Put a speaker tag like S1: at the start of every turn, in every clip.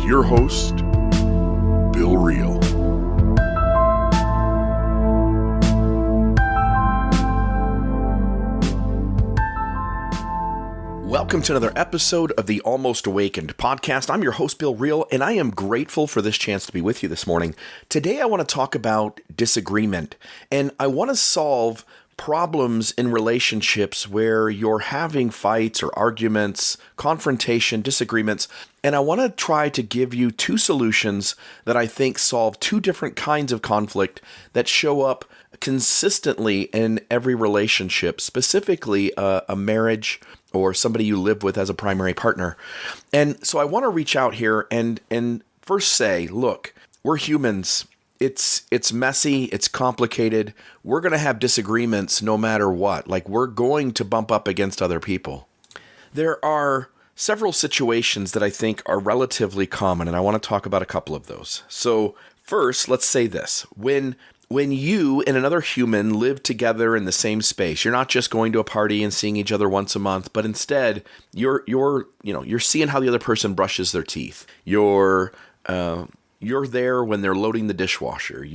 S1: your host, Bill Reel. Welcome to another episode of the Almost Awakened podcast. I'm your host, Bill Reel, and I am grateful for this chance to be with you this morning. Today, I want to talk about disagreement, and I want to solve problems in relationships where you're having fights or arguments, confrontation, disagreements, and I want to try to give you two solutions that I think solve two different kinds of conflict that show up consistently in every relationship, specifically a marriage or somebody you live with as a primary partner. And so I want to reach out here and first say, look, we're humans. It's messy, it's complicated. We're going to have disagreements no matter what. Like, we're going to bump up against other people. There are several situations that I think are relatively common, and I want to talk about a couple of those. So first, let's say this. When you and another human live together in the same space, you're not just going to a party and seeing each other once a month, but instead you're seeing how the other person brushes their teeth. You're there when they're loading the dishwasher.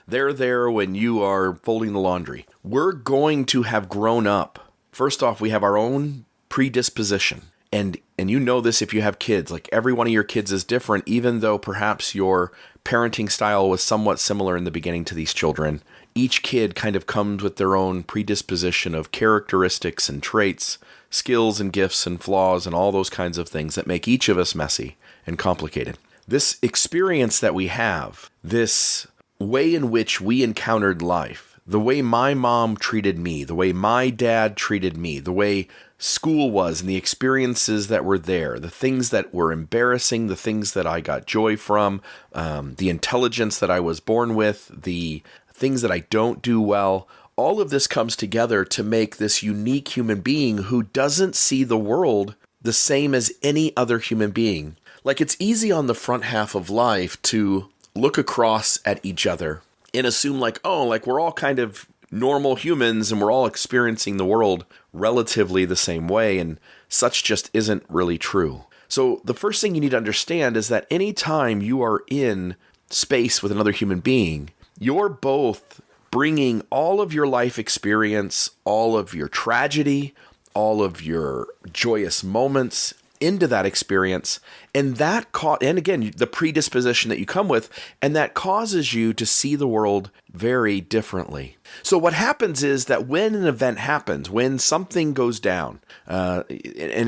S1: They're there when you are folding the laundry. We're going to have grown up. First off, we have our own predisposition. And you know this if you have kids. Like, every one of your kids is different, even though perhaps your parenting style was somewhat similar in the beginning to these children. Each kid kind of comes with their own predisposition of characteristics and traits, skills and gifts and flaws and all those kinds of things that make each of us messy and complicated. This experience that we have, this way in which we encountered life, the way my mom treated me, the way my dad treated me, the way school was and the experiences that were there, the things that were embarrassing, the things that I got joy from, the intelligence that I was born with, the things that I don't do well, all of this comes together to make this unique human being who doesn't see the world the same as any other human being. Like, it's easy on the front half of life to look across at each other and assume like we're all kind of normal humans and we're all experiencing the world relatively the same way, and such just isn't really true. So the first thing you need to understand is that anytime you are in space with another human being, you're both bringing all of your life experience, all of your tragedy, all of your joyous moments into that experience, and again, the predisposition that you come with, and that causes you to see the world very differently. So what happens is that when an event happens, when something goes down, and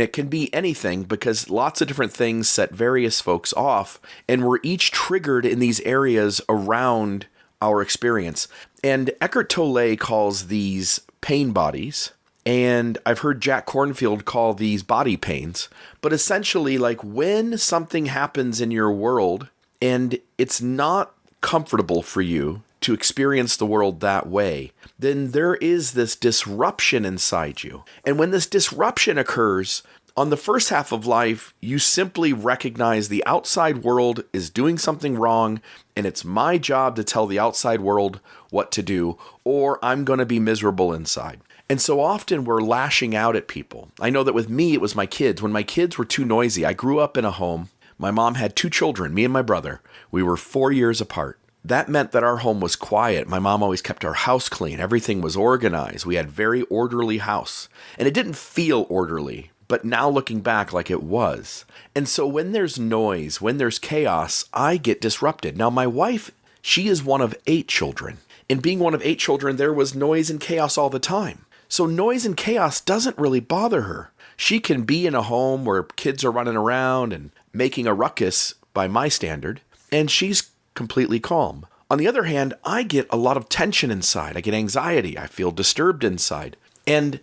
S1: it can be anything because lots of different things set various folks off, and we're each triggered in these areas around our experience. And Eckhart Tolle calls these pain bodies, and I've heard Jack Kornfield call these body pains. But essentially, like, when something happens in your world and it's not comfortable for you to experience the world that way, then there is this disruption inside you. And when this disruption occurs, on the first half of life, you simply recognize the outside world is doing something wrong, and it's my job to tell the outside world what to do, or I'm going to be miserable inside. And so often we're lashing out at people. I know that with me, it was my kids. When my kids were too noisy, I grew up in a home. My mom had two children, me and my brother. We were 4 years apart. That meant that our home was quiet. My mom always kept our house clean. Everything was organized. We had very orderly house. And it didn't feel orderly, but now looking back, like it was. And so when there's noise, when there's chaos, I get disrupted. Now, my wife, she is one of 8 children. And being one of 8 children, there was noise and chaos all the time. So noise and chaos doesn't really bother her. She can be in a home where kids are running around and making a ruckus by my standard, and she's completely calm. On the other hand, I get a lot of tension inside. I get anxiety. I feel disturbed inside. And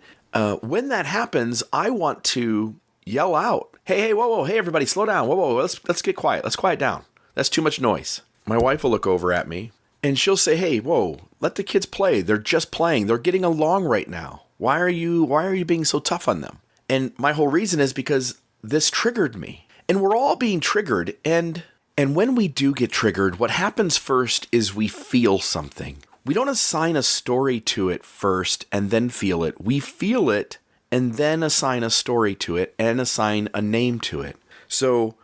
S1: when that happens, I want to yell out, hey, whoa, hey, everybody, slow down. Whoa, let's get quiet. Let's quiet down. That's too much noise. My wife will look over at me, and she'll say, hey, whoa, let the kids play. They're just playing. They're getting along right now. Why are you being so tough on them? And my whole reason is because this triggered me. And we're all being triggered. And when we do get triggered, what happens first is we feel something. We don't assign a story to it first and then feel it. We feel it and then assign a story to it and assign a name to it. So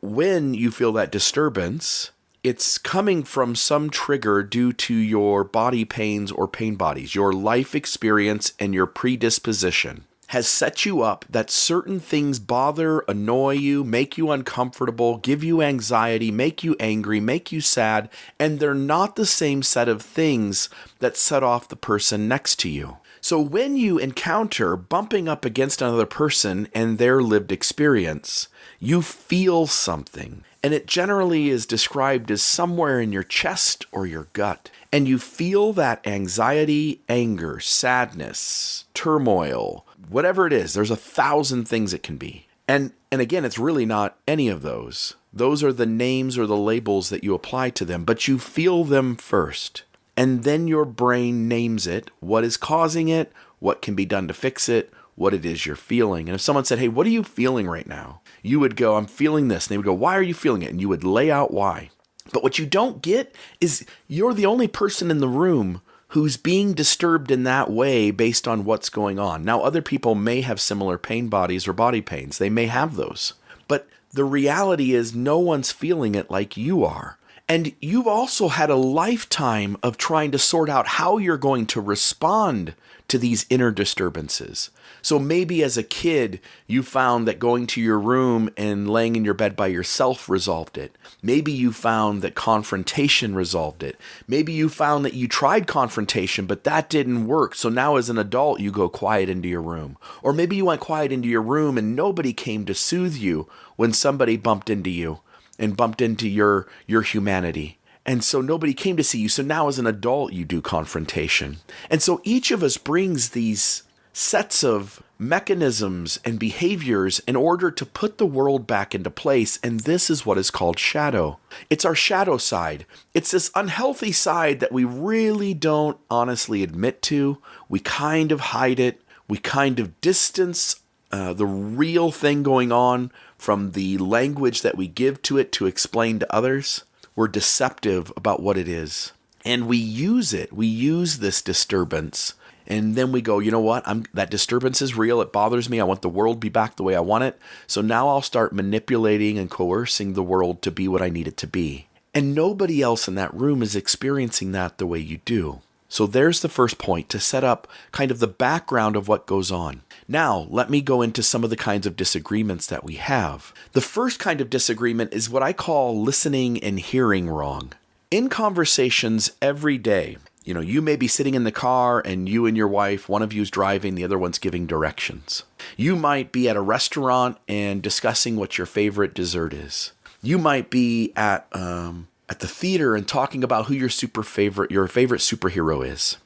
S1: when you feel that disturbance, it's coming from some trigger due to your body pains or pain bodies. Your life experience and your predisposition has set you up that certain things bother, annoy you, make you uncomfortable, give you anxiety, make you angry, make you sad, and they're not the same set of things that set off the person next to you. So when you encounter bumping up against another person and their lived experience, you feel something, and it generally is described as somewhere in your chest or your gut. And you feel that anxiety, anger, sadness, turmoil, whatever it is. There's 1,000 things it can be. And again, it's really not any of those. Those are the names or the labels that you apply to them, but you feel them first. And then your brain names it, what is causing it, what can be done to fix it, what it is you're feeling. And if someone said, hey, what are you feeling right now? You would go, I'm feeling this. And they would go, why are you feeling it? And you would lay out why. But what you don't get is you're the only person in the room who's being disturbed in that way based on what's going on. Now, other people may have similar pain bodies or body pains. They may have those. But the reality is no one's feeling it like you are. And you've also had a lifetime of trying to sort out how you're going to respond to these inner disturbances. So maybe as a kid, you found that going to your room and laying in your bed by yourself resolved it. Maybe you found that confrontation resolved it. Maybe you found that you tried confrontation, but that didn't work. So now as an adult, you go quiet into your room. Or maybe you went quiet into your room and nobody came to soothe you when somebody bumped into you and bumped into your humanity. And so nobody came to see you. So now as an adult, you do confrontation. And so each of us brings these sets of mechanisms and behaviors in order to put the world back into place. And this is what is called shadow. It's our shadow side. It's this unhealthy side that we really don't honestly admit to. We kind of hide it. We kind of distance the real thing going on from the language that we give to it to explain to others. We're deceptive about what it is. And we use it. We use this disturbance. And then we go, you know what? That disturbance is real. It bothers me. I want the world to be back the way I want it. So now I'll start manipulating and coercing the world to be what I need it to be. And nobody else in that room is experiencing that the way you do. So there's the first point, to set up kind of the background of what goes on. Now, let me go into some of the kinds of disagreements that we have. The first kind of disagreement is what I call listening and hearing wrong. In conversations every day, you may be sitting in the car and you and your wife, one of you is driving, the other one's giving directions. You might be at a restaurant and discussing what your favorite dessert is. You might be at the theater and talking about who your favorite superhero is.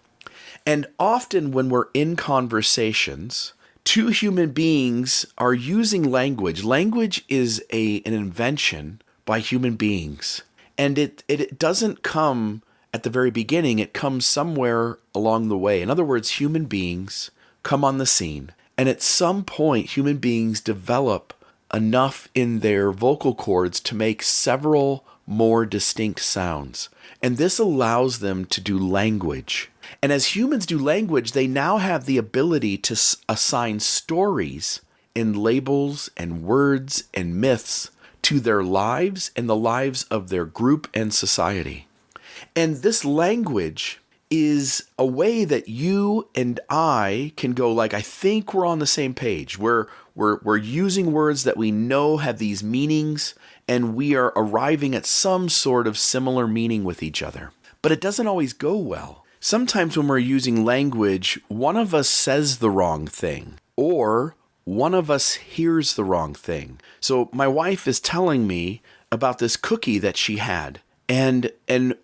S1: And often when we're in conversations, two human beings are using language. Language is an invention by human beings. And it doesn't come at the very beginning. It comes somewhere along the way. In other words, human beings come on the scene. And at some point, human beings develop enough in their vocal cords to make several more distinct sounds. And this allows them to do language. And as humans do language, they now have the ability to assign stories and labels and words and myths to their lives and the lives of their group and society. And this language is a way that you and I can go like, I think we're on the same page. We're using words that we know have these meanings, and we are arriving at some sort of similar meaning with each other. But it doesn't always go well. Sometimes when we're using language, one of us says the wrong thing, or one of us hears the wrong thing. So my wife is telling me about this cookie that she had. And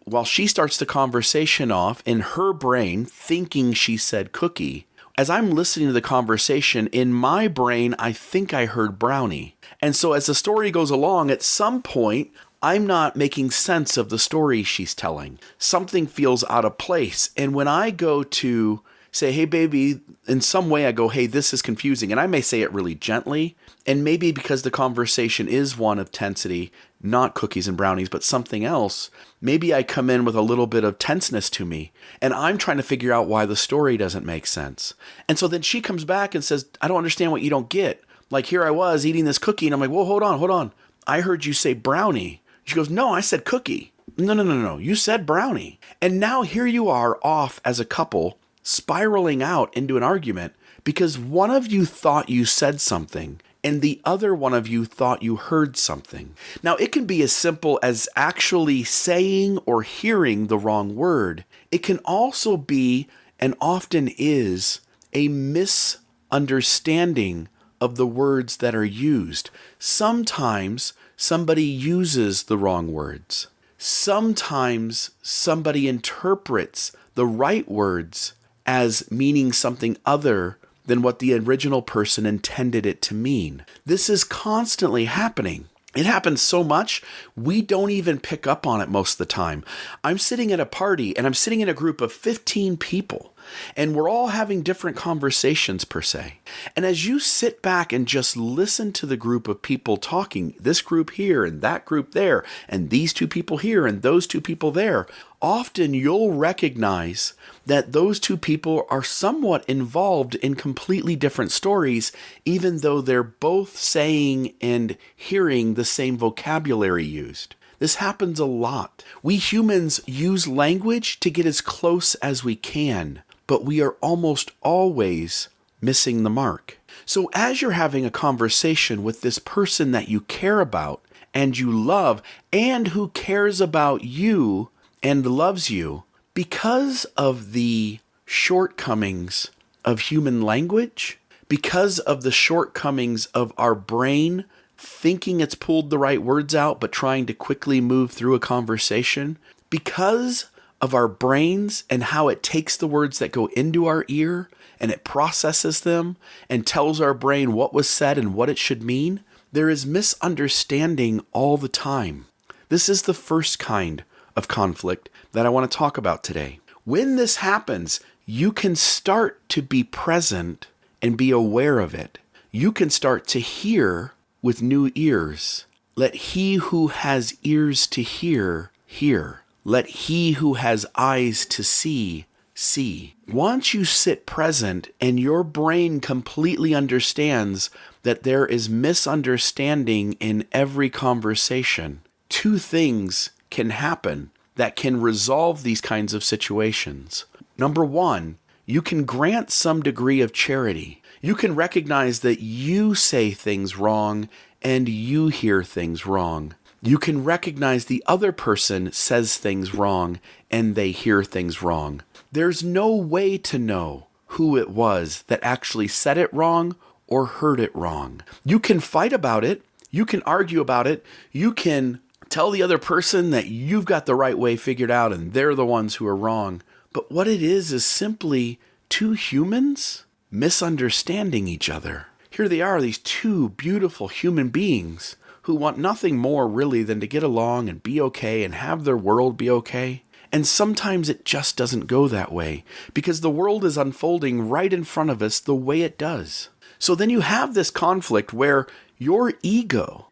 S1: while she starts the conversation off in her brain, thinking she said cookie, as I'm listening to the conversation, in my brain, I think I heard brownie. And so as the story goes along, at some point, I'm not making sense of the story she's telling. Something feels out of place. And when I go to say, hey, baby, in some way I go, hey, this is confusing. And I may say it really gently. And maybe because the conversation is one of tensity, not cookies and brownies, but something else, maybe I come in with a little bit of tenseness to me. And I'm trying to figure out why the story doesn't make sense. And so then she comes back and says, I don't understand what you don't get. Like here I was eating this cookie and I'm like, well, hold on. I heard you say brownie. She goes, no, I said cookie. No, you said brownie. And now here you are off as a couple, spiraling out into an argument because one of you thought you said something and the other one of you thought you heard something. Now, it can be as simple as actually saying or hearing the wrong word. It can also be, and often is, a misunderstanding of the words that are used. Sometimes somebody uses the wrong words. Sometimes somebody interprets the right words as meaning something other than what the original person intended it to mean. This is constantly happening. It happens so much, we don't even pick up on it most of the time. I'm sitting at a party and I'm sitting in a group of 15 people and we're all having different conversations per se. And as you sit back and just listen to the group of people talking, this group here and that group there, and these two people here and those two people there, often you'll recognize that those two people are somewhat involved in completely different stories, even though they're both saying and hearing the same vocabulary used. This happens a lot. We humans use language to get as close as we can, but we are almost always missing the mark. So as you're having a conversation with this person that you care about and you love and who cares about you and loves you, because of the shortcomings of human language, because of the shortcomings of our brain thinking it's pulled the right words out but trying to quickly move through a conversation, because of our brains and how it takes the words that go into our ear and it processes them and tells our brain what was said and what it should mean, there is misunderstanding all the time. This is the first kind of conflict that I want to talk about today. When this happens, you can start to be present and be aware of it. You can start to hear with new ears. Let he who has ears to hear, hear. Let he who has eyes to see, see. Once you sit present and your brain completely understands that there is misunderstanding in every conversation, two things can happen that can resolve these kinds of situations. Number one, you can grant some degree of charity. You can recognize that you say things wrong and you hear things wrong. You can recognize the other person says things wrong and they hear things wrong. There's no way to know who it was that actually said it wrong or heard it wrong. You can fight about it. You can argue about it. You can tell the other person that you've got the right way figured out and they're the ones who are wrong. But what it is simply two humans misunderstanding each other. Here they are, these two beautiful human beings who want nothing more really than to get along and be okay and have their world be okay. And sometimes it just doesn't go that way because the world is unfolding right in front of us the way it does. So then you have this conflict where your ego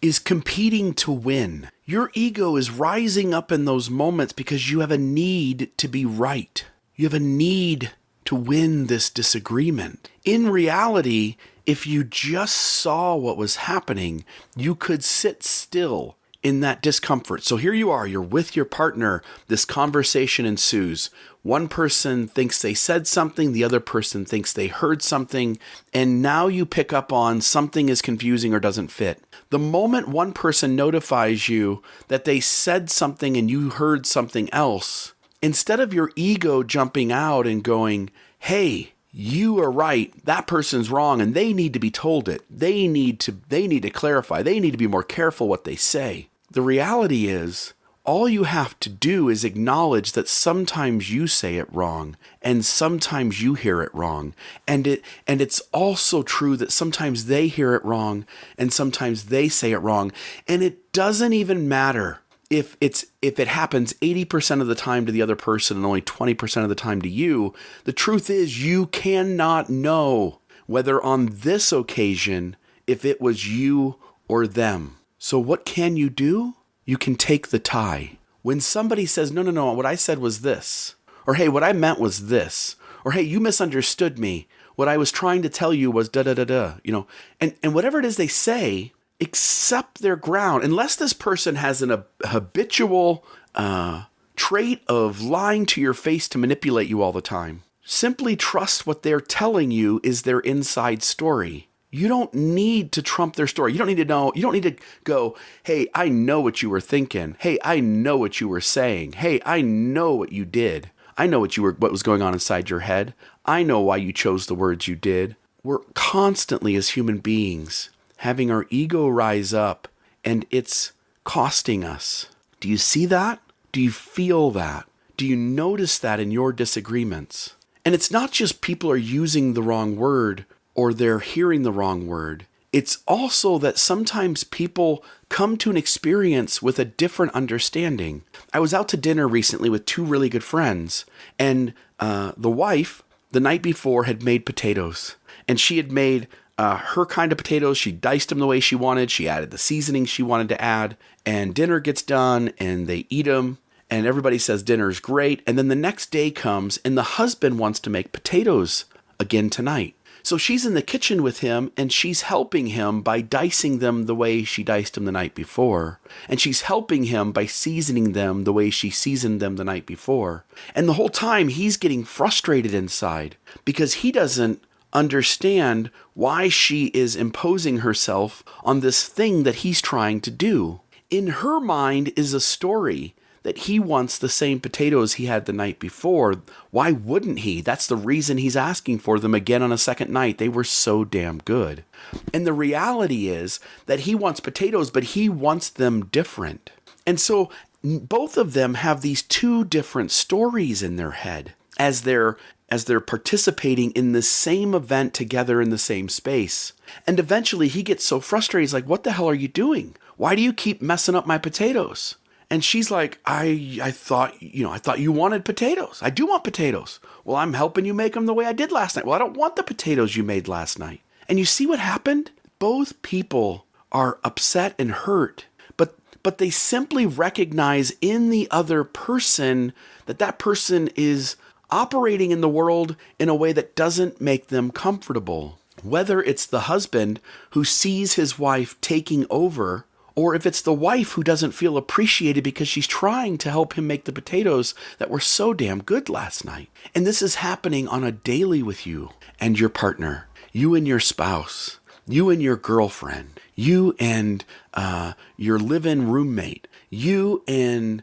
S1: is competing to win. Your ego is rising up in those moments because you have a need to be right. You have a need to win this disagreement. In reality, if you just saw what was happening, you could sit still in that discomfort. So here you are, you're with your partner, this conversation ensues. One person thinks they said something, the other person thinks they heard something, and now you pick up on something is confusing or doesn't fit. The moment one person notifies you that they said something and you heard something else, instead of your ego jumping out and going, hey, you are right, that person's wrong, and they need to be told it. They need to clarify. They need to be more careful what they say. The reality is, all you have to do is acknowledge that sometimes you say it wrong, and sometimes you hear it wrong. And it's also true that sometimes they hear it wrong, and sometimes they say it wrong. And it doesn't even matter if it happens 80% of the time to the other person and only 20% of the time to you. The truth is you cannot know whether on this occasion if it was you or them. So what can you do? You can take the tie. When somebody says, no, what I said was this, or hey, what I meant was this, or hey, you misunderstood me. What I was trying to tell you was da-da-da-da, and whatever it is they say, accept their ground. Unless this person has an habitual trait of lying to your face to manipulate you all the time, simply trust what they're telling you is their inside story. You don't need to trump their story. You don't need to know. You don't need to go, hey, I know what you were thinking. Hey, I know what you were saying. Hey, I know what you did. I know what was going on inside your head. I know why you chose the words you did. We're constantly, as human beings, having our ego rise up, and it's costing us. Do you see that? Do you feel that? Do you notice that in your disagreements? And it's not just people are using the wrong word or they're hearing the wrong word. It's also that sometimes people come to an experience with a different understanding. I was out to dinner recently with two really good friends, and the wife, the night before, had made potatoes. And she had made her kind of potatoes. She diced them the way she wanted. She added the seasoning she wanted to add. And dinner gets done, and they eat them. And everybody says dinner's great. And then the next day comes, and the husband wants to make potatoes again tonight. So she's in the kitchen with him, and she's helping him by dicing them the way she diced them the night before. And she's helping him by seasoning them the way she seasoned them the night before. And the whole time, he's getting frustrated inside because he doesn't understand why she is imposing herself on this thing that he's trying to do. In her mind is a story that he wants the same potatoes he had the night before. Why wouldn't he? That's the reason he's asking for them again on a second night. They were so damn good. And the reality is that he wants potatoes, but he wants them different. And so both of them have these two different stories in their head as they're participating in the same event together in the same space. And eventually he gets so frustrated. He's like, what the hell are you doing? Why do you keep messing up my potatoes? And she's like, I thought you wanted potatoes. I do want potatoes. Well, I'm helping you make them the way I did last night. Well, I don't want the potatoes you made last night. And you see what happened? Both people are upset and hurt, but they simply recognize in the other person that person is operating in the world in a way that doesn't make them comfortable. Whether it's the husband who sees his wife taking over, or if it's the wife who doesn't feel appreciated because she's trying to help him make the potatoes that were so damn good last night. And this is happening on a daily with you and your partner, you and your spouse, you and your girlfriend, you and your live-in roommate, you and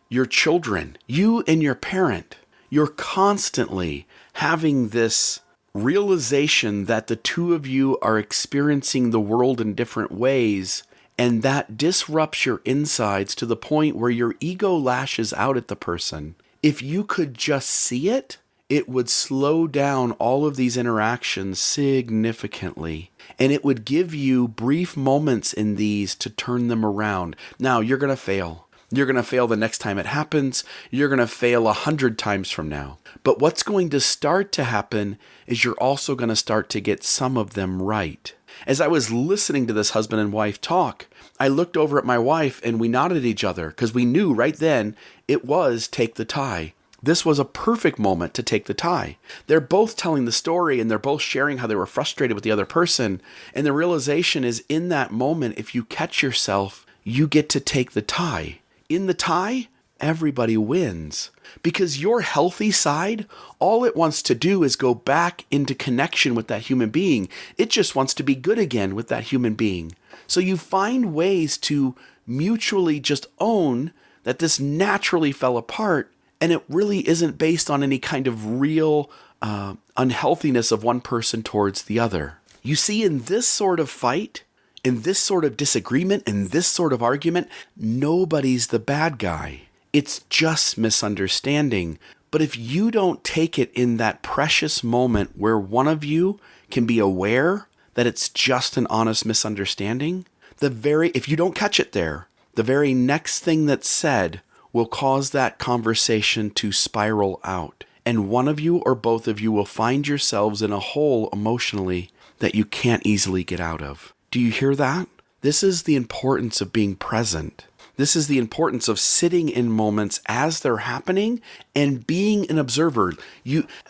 S1: your children, you and your parent. You're constantly having this realization that the two of you are experiencing the world in different ways, and that disrupts your insides to the point where your ego lashes out at the person. If you could just see it, it would slow down all of these interactions significantly. And it would give you brief moments in these to turn them around. Now, you're going to fail. You're going to fail the next time it happens. You're going to fail 100 times from now. But what's going to start to happen is you're also going to start to get some of them right. As I was listening to this husband and wife talk, I looked over at my wife and we nodded at each other because we knew right then it was take the tie. This was a perfect moment to take the tie. They're both telling the story and they're both sharing how they were frustrated with the other person. And the realization is in that moment, if you catch yourself, you get to take the tie. In the tie, everybody wins. Because your healthy side, all it wants to do is go back into connection with that human being. It just wants to be good again with that human being. So you find ways to mutually just own that this naturally fell apart, and it really isn't based on any kind of real unhealthiness of one person towards the other. You see, in this sort of fight, in this sort of disagreement, in this sort of argument, nobody's the bad guy. It's just misunderstanding. But if you don't take it in that precious moment where one of you can be aware that it's just an honest misunderstanding, if you don't catch it there, the very next thing that's said will cause that conversation to spiral out. And one of you or both of you will find yourselves in a hole emotionally that you can't easily get out of. Do you hear that? This is the importance of being present. This is the importance of sitting in moments as they're happening and being an observer.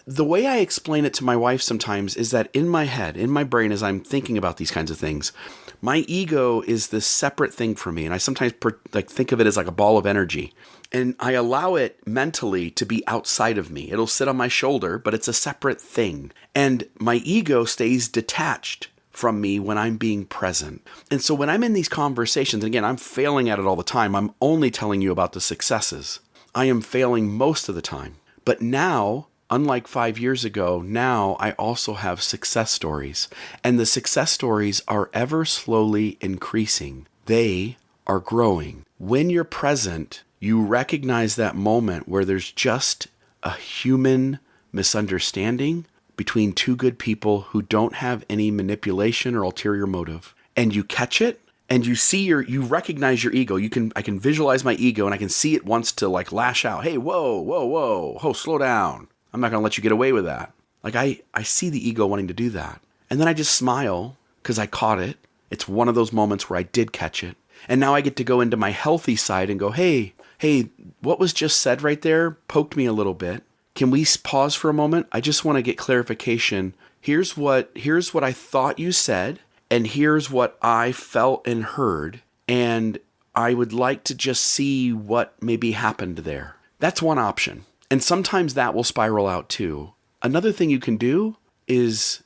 S1: The way I explain it to my wife sometimes is that in my head, in my brain, as I'm thinking about these kinds of things, my ego is this separate thing from me. And I sometimes think of it as like a ball of energy. And I allow it mentally to be outside of me. It'll sit on my shoulder, but it's a separate thing. And my ego stays detached from me when I'm being present. And so when I'm in these conversations, and again, I'm failing at it all the time. I'm only telling you about the successes. I am failing most of the time. But now, unlike 5 years ago, now I also have success stories. And the success stories are ever slowly increasing. They are growing. When you're present, you recognize that moment where there's just a human misunderstanding between two good people who don't have any manipulation or ulterior motive. And you catch it and you recognize your ego. I can visualize my ego and I can see it wants to like lash out. Hey, whoa, slow down. I'm not going to let you get away with that. Like I see the ego wanting to do that. And then I just smile because I caught it. It's one of those moments where I did catch it. And now I get to go into my healthy side and go, hey, what was just said right there poked me a little bit. Can we pause for a moment? I just want to get clarification. Here's what I thought you said, and here's what I felt and heard, and I would like to just see what maybe happened there. That's one option. And sometimes that will spiral out too. Another thing you can do is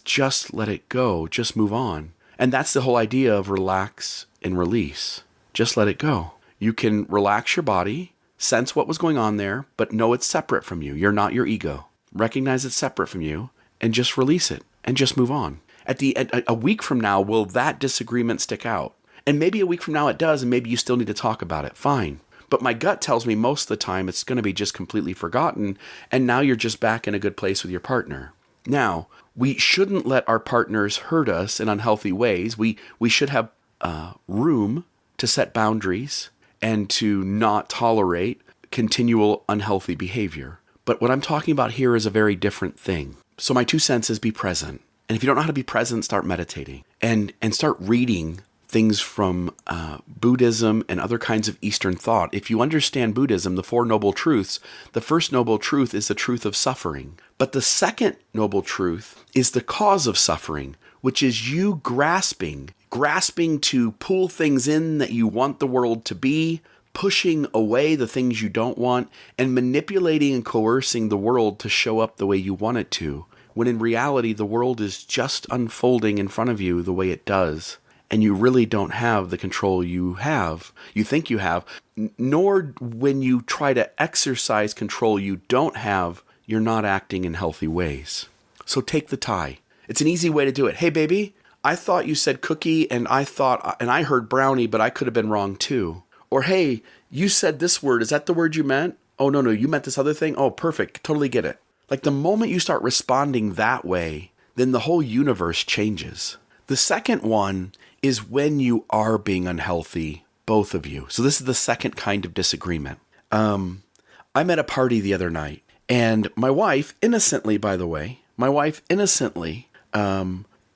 S1: just let it go, just move on. And that's the whole idea of relax and release. Just let it go. You can relax your body, sense what was going on there, but know it's separate from you. You're not your ego. Recognize it's separate from you and just release it and just move on. A week from now, will that disagreement stick out? And maybe a week from now it does, and maybe you still need to talk about it. Fine. But my gut tells me most of the time it's going to be just completely forgotten, and now you're just back in a good place with your partner. Now, we shouldn't let our partners hurt us in unhealthy ways. We should have room to set boundaries and to not tolerate continual unhealthy behavior. But what I'm talking about here is a very different thing. So my 2 cents is be present. And if you don't know how to be present, start meditating and start reading things from Buddhism and other kinds of Eastern thought. If you understand Buddhism, the 4 Noble Truths, the first noble truth is the truth of suffering. But the second noble truth is the cause of suffering, which is you grasping to pull things in that you want the world to be, pushing away the things you don't want, and manipulating and coercing the world to show up the way you want it to, when in reality the world is just unfolding in front of you the way it does, and you really don't have the control you think you have, nor when you try to exercise control you don't have, you're not acting in healthy ways. So take the tie. It's an easy way to do it. Hey, baby, I thought you said cookie and I heard brownie, but I could have been wrong too. Or, hey, you said this word. Is that the word you meant? Oh, no, you meant this other thing? Oh, perfect. Totally get it. Like the moment you start responding that way, then the whole universe changes. The second one is when you are being unhealthy, both of you. So this is the second kind of disagreement. I'm at a party the other night, and my wife, innocently, by the way,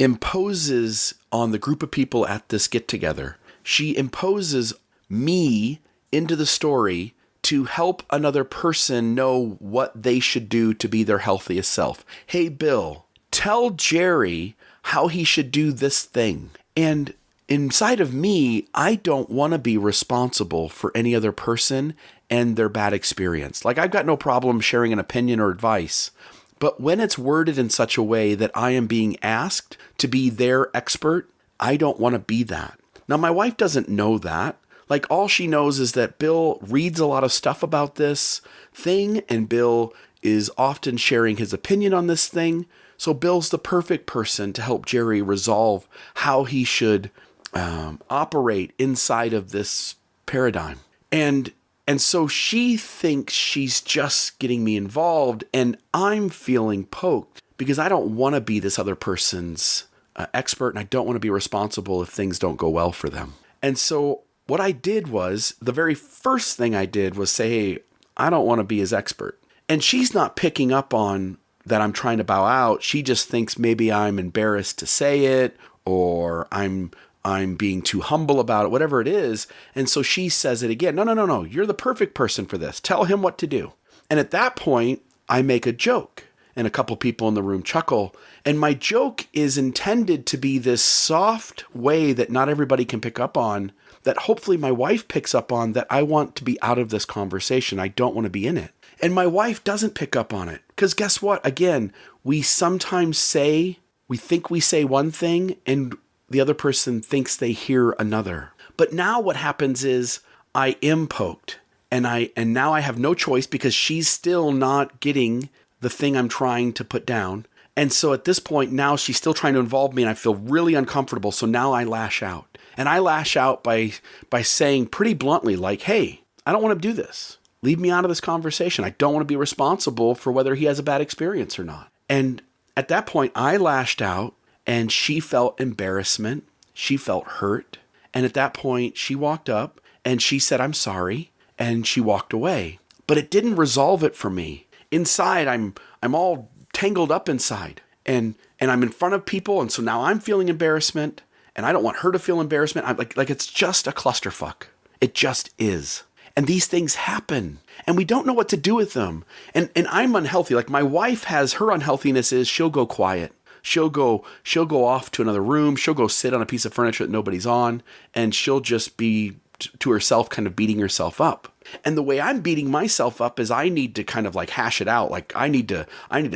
S1: imposes on the group of people at this get-together. She imposes me into the story to help another person know what they should do to be their healthiest self. Hey, Bill, tell Jerry how he should do this thing. And inside of me, I don't want to be responsible for any other person and their bad experience. Like, I've got no problem sharing an opinion or advice. But when it's worded in such a way that I am being asked to be their expert, I don't want to be that. Now, my wife doesn't know that. Like, all she knows is that Bill reads a lot of stuff about this thing, and Bill is often sharing his opinion on this thing. So Bill's the perfect person to help Jerry resolve how he should operate inside of this paradigm. And so she thinks she's just getting me involved, and I'm feeling poked because I don't want to be this other person's expert, and I don't want to be responsible if things don't go well for them. And so what I did was, the very first thing I did was say, hey, I don't want to be his expert. And she's not picking up on that I'm trying to bow out. She just thinks maybe I'm embarrassed to say it, or I'm I'm being too humble about it, whatever it is. And so she says it again. No. You're the perfect person for this. Tell him what to do. And at that point, I make a joke. And a couple people in the room chuckle. And my joke is intended to be this soft way that not everybody can pick up on, that hopefully my wife picks up on, that I want to be out of this conversation. I don't want to be in it. And my wife doesn't pick up on it. Because guess what? Again, we sometimes we think we say one thing and the other person thinks they hear another. But now what happens is I am poked. And now I have no choice because she's still not getting the thing I'm trying to put down. And so at this point, now she's still trying to involve me and I feel really uncomfortable. So now I lash out. And I lash out by saying pretty bluntly, like, hey, I don't want to do this. Leave me out of this conversation. I don't want to be responsible for whether he has a bad experience or not. And at that point, I lashed out and she felt embarrassment. She felt hurt. And at that point, she walked up and she said, I'm sorry. And she walked away. But it didn't resolve it for me. Inside, I'm all tangled up inside. And I'm in front of people. And so now I'm feeling embarrassment. And I don't want her to feel embarrassment. I'm like it's just a clusterfuck. It just is. And these things happen. And we don't know what to do with them. And I'm unhealthy. Like my wife has, her unhealthiness is she'll go quiet. She'll go off to another room. She'll go sit on a piece of furniture that nobody's on. And she'll just be to herself kind of beating herself up. And the way I'm beating myself up is I need to kind of like hash it out. Like I need to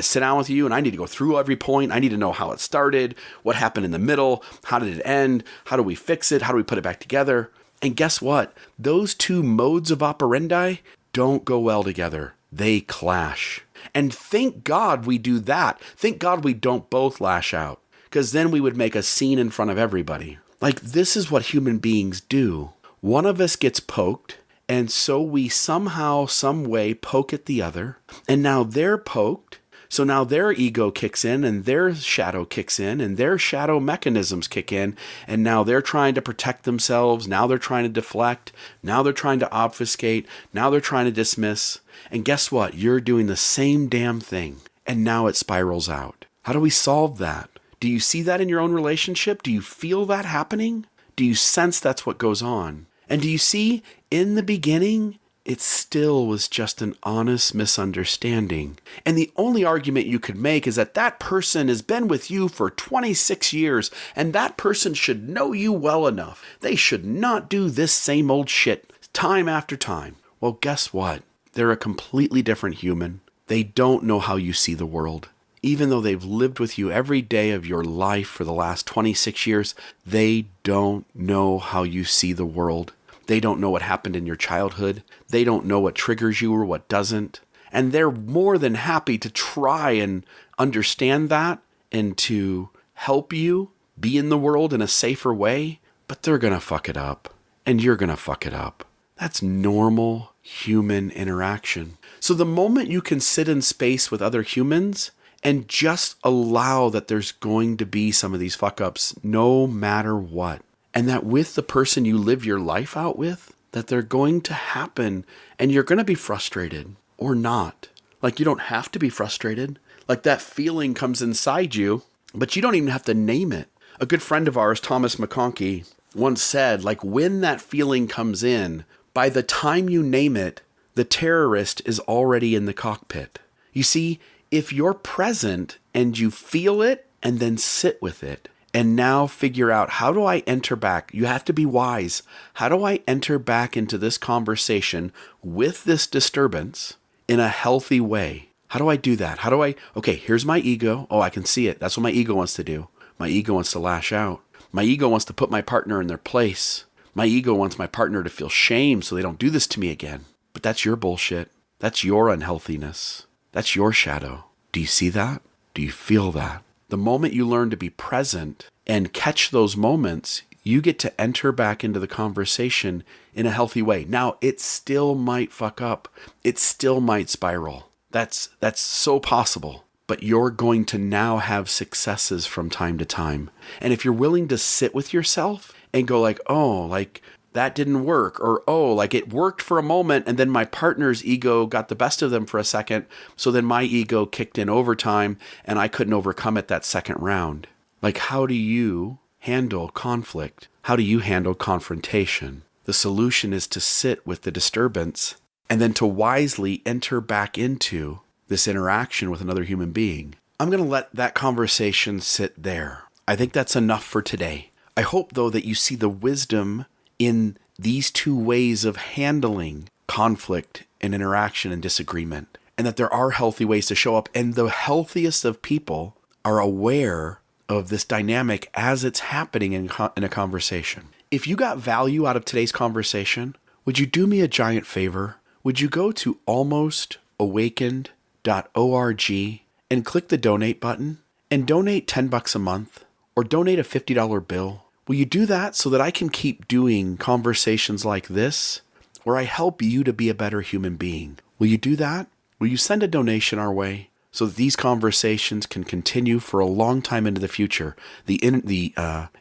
S1: sit down with you and I need to go through every point. I need to know how it started, what happened in the middle, how did it end, how do we fix it, how do we put it back together? And guess what? Those two modes of operandi don't go well together. They clash. And thank God we do that. Thank God we don't both lash out, because then we would make a scene in front of everybody. Like this is what human beings do. One of us gets poked, and so we somehow, some way poke at the other, and now they're poked, so now their ego kicks in, and their shadow kicks in, and their shadow mechanisms kick in, and now they're trying to protect themselves, now they're trying to deflect, now they're trying to obfuscate, now they're trying to dismiss, and guess what? You're doing the same damn thing, and now it spirals out. How do we solve that? Do you see that in your own relationship? Do you feel that happening? Do you sense that's what goes on? And do you see, in the beginning, it still was just an honest misunderstanding. And the only argument you could make is that that person has been with you for 26 years, and that person should know you well enough. They should not do this same old shit time after time. Well, guess what? They're a completely different human. They don't know how you see the world. Even though they've lived with you every day of your life for the last 26 years, they don't know how you see the world. They don't know what happened in your childhood. They don't know what triggers you or what doesn't. And they're more than happy to try and understand that and to help you be in the world in a safer way, but they're going to fuck it up. And you're going to fuck it up. That's normal human interaction. So the moment you can sit in space with other humans and just allow that there's going to be some of these fuck-ups no matter what, and that with the person you live your life out with, that they're going to happen and you're going to be frustrated or not. Like you don't have to be frustrated. Like that feeling comes inside you, but you don't even have to name it. A good friend of ours, Thomas McConkie, once said, like when that feeling comes in, by the time you name it, the terrorist is already in the cockpit. You see, if you're present and you feel it and then sit with it, and now figure out, how do I enter back? You have to be wise. How do I enter back into this conversation with this disturbance in a healthy way? How do I do that? Okay, here's my ego. Oh, I can see it. That's what my ego wants to do. My ego wants to lash out. My ego wants to put my partner in their place. My ego wants my partner to feel shame so they don't do this to me again. But that's your bullshit. That's your unhealthiness. That's your shadow. Do you see that? Do you feel that? The moment you learn to be present and catch those moments, you get to enter back into the conversation in a healthy way. Now, it still might fuck up. It still might spiral. That's so possible. But you're going to now have successes from time to time. And if you're willing to sit with yourself and go like, oh, like that didn't work, or oh, like it worked for a moment and then my partner's ego got the best of them for a second, so then my ego kicked in overtime and I couldn't overcome it that second round. Like, how do you handle conflict? How do you handle confrontation? The solution is to sit with the disturbance and then to wisely enter back into this interaction with another human being. I'm going to let that conversation sit there. I think that's enough for today. I hope, though, that you see the wisdom in these two ways of handling conflict and interaction and disagreement, and that there are healthy ways to show up, and the healthiest of people are aware of this dynamic as it's happening in a conversation. If you got value out of today's conversation, would you do me a giant favor? Would you go to almostawakened.org and click the donate button and donate $10 a month or donate a $50 bill? Will you do that so that I can keep doing conversations like this where I help you to be a better human being? Will you do that? Will you send a donation our way so that these conversations can continue for a long time into the future? The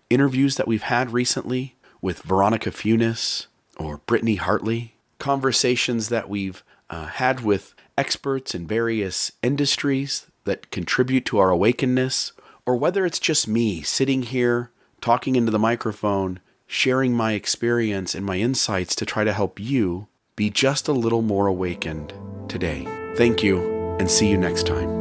S1: interviews that we've had recently with Veronica Funis or Brittany Hartley, conversations that we've had with experts in various industries that contribute to our awakeness, or whether it's just me sitting here talking into the microphone, sharing my experience and my insights to try to help you be just a little more awakened today. Thank you, and see you next time.